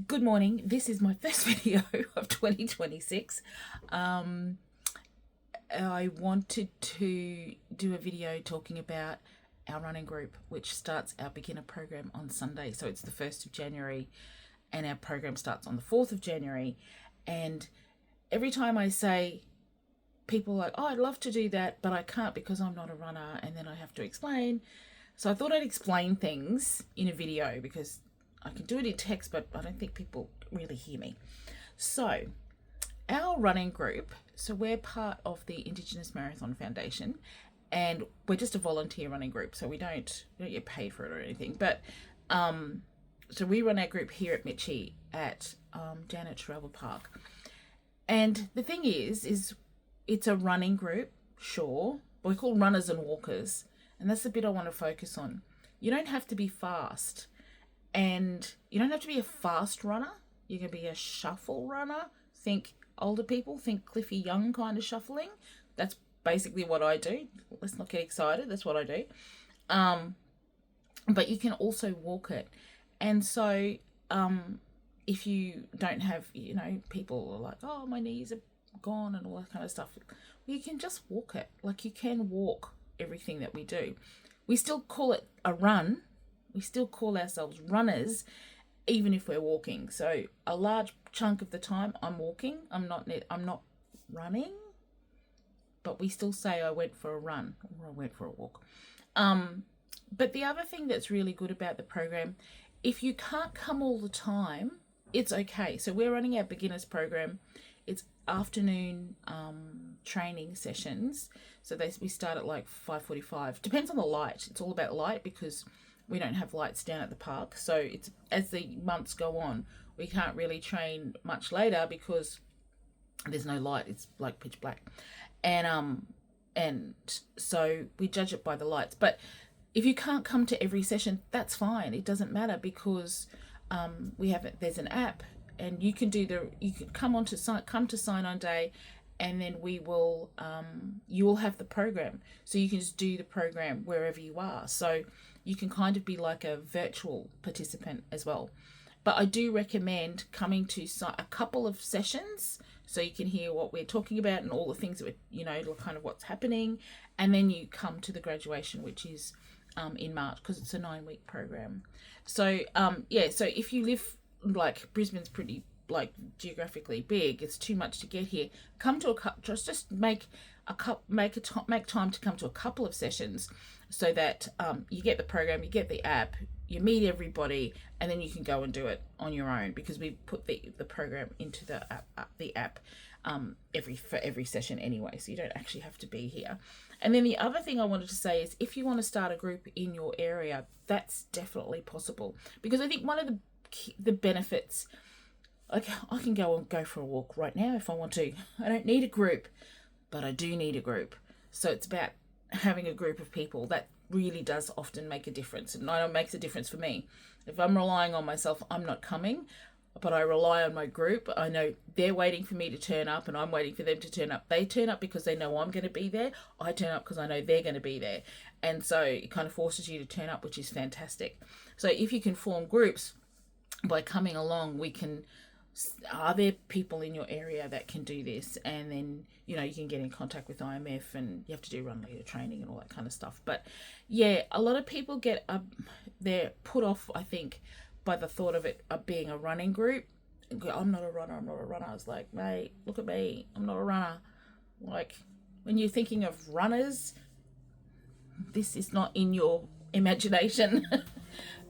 Good morning. This is my first video of 2026. I wanted to do a video talking about our running group, which starts our beginner program on Sunday. So it's the 1st of January and our program starts on the 4th of January. And every time I say, people are like, oh, I'd love to do that, but I can't because I'm not a runner. And then I have to explain. So I thought I'd explain things in a video because I can do it in text, but I don't think people really hear me. So our running group, so we're part of the Indigenous Marathon Foundation, and we're just a volunteer running group, so we don't get paid for it or anything. But so we run our group here at Mitchie down at Travel Park. And the thing is it's a running group, sure, but we're called runners and walkers, and that's the bit I want to focus on. You don't have to be fast. And you don't have to be a fast runner. You can be a shuffle runner. Think older people, think Cliffy Young kind of shuffling. That's basically what I do. Let's not get excited. That's what I do. But you can also walk it. And so if you don't have, people are like, oh, my knees are gone and all that kind of stuff. Well, you can just walk it. Like, you can walk everything that we do. We still call it a run. We still call ourselves runners, even if we're walking. So a large chunk of the time I'm walking. I'm not running, but we still say I went for a run or I went for a walk. But the other thing that's really good about the program, if you can't come all the time, it's okay. So we're running our beginners program. It's afternoon training sessions. So we start at like 5:45. Depends on the light. It's all about light because we don't have lights down at the park. So it's as the months go on, we can't really train much later because there's no light. It's like pitch black. And so we judge it by the lights. But if you can't come to every session, that's fine. It doesn't matter because there's an app, and you can come to sign on day, and then we will you will have the program, so you can just do the program wherever you are. So you can kind of be like a virtual participant as well. But I do recommend coming to a couple of sessions so you can hear what we're talking about and all the things that kind of what's happening, and then you come to the graduation, which is in March, because it's a 9-week program. So so if you live, like, Brisbane's pretty geographically big, it's too much to get here. Come to just make time to come to a couple of sessions, so that you get the program, you get the app, you meet everybody, and then you can go and do it on your own, because we put the program into the app for every session anyway, so you don't actually have to be here. And then the other thing I wanted to say is, if you want to start a group in your area, that's definitely possible, because I think one of the benefits, like, I can go for a walk right now if I want to. I don't need a group, but I do need a group. So it's about having a group of people. That really does often make a difference, and I know it makes a difference for me. If I'm relying on myself, I'm not coming, but I rely on my group. I know they're waiting for me to turn up, and I'm waiting for them to turn up. They turn up because they know I'm going to be there. I turn up because I know they're going to be there. And so it kind of forces you to turn up, which is fantastic. So if you can form groups by coming along, are there people in your area that can do this? And then, you can get in contact with IMF, and you have to do run leader training and all that kind of stuff. But yeah, a lot of people they're put off, I think, by the thought of it being a running group. I'm not a runner. I was like, mate, look at me. I'm not a runner. Like, when you're thinking of runners, this is not in your imagination.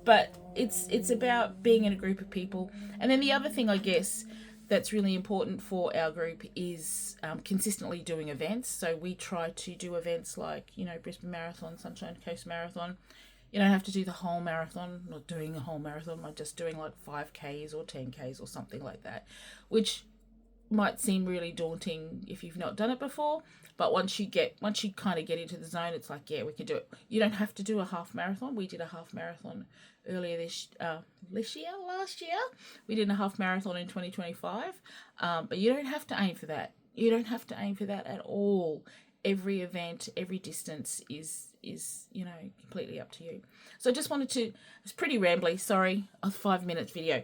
But it's about being in a group of people. And then the other thing, I guess, that's really important for our group is consistently doing events. So we try to do events like, Brisbane Marathon, Sunshine Coast Marathon. You don't have to do the whole marathon. I'm not doing a whole marathon. I'm just doing like 5Ks or 10Ks or something like that, which might seem really daunting if you've not done it before. But once you kind of get into the zone, it's like, yeah, we can do it. You don't have to do a half marathon. We did a half marathon earlier last year. We did a half marathon in 2025. But you don't have to aim for that. You don't have to aim for that at all. every event, every distance is you know, completely up to you. So I just wanted to, it's pretty rambly, sorry, a 5 minute video.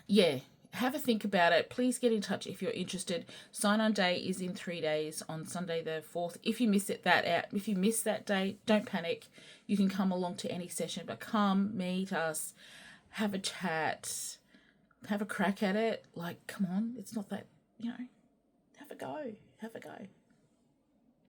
Yeah, have a think about it. Please get in touch if you're interested. Sign-on day is in 3 days on Sunday the 4th. If you miss if you miss that day, don't panic. You can come along to any session, but come meet us, have a chat, have a crack at it. Like, come on, it's not that, you know, have a go.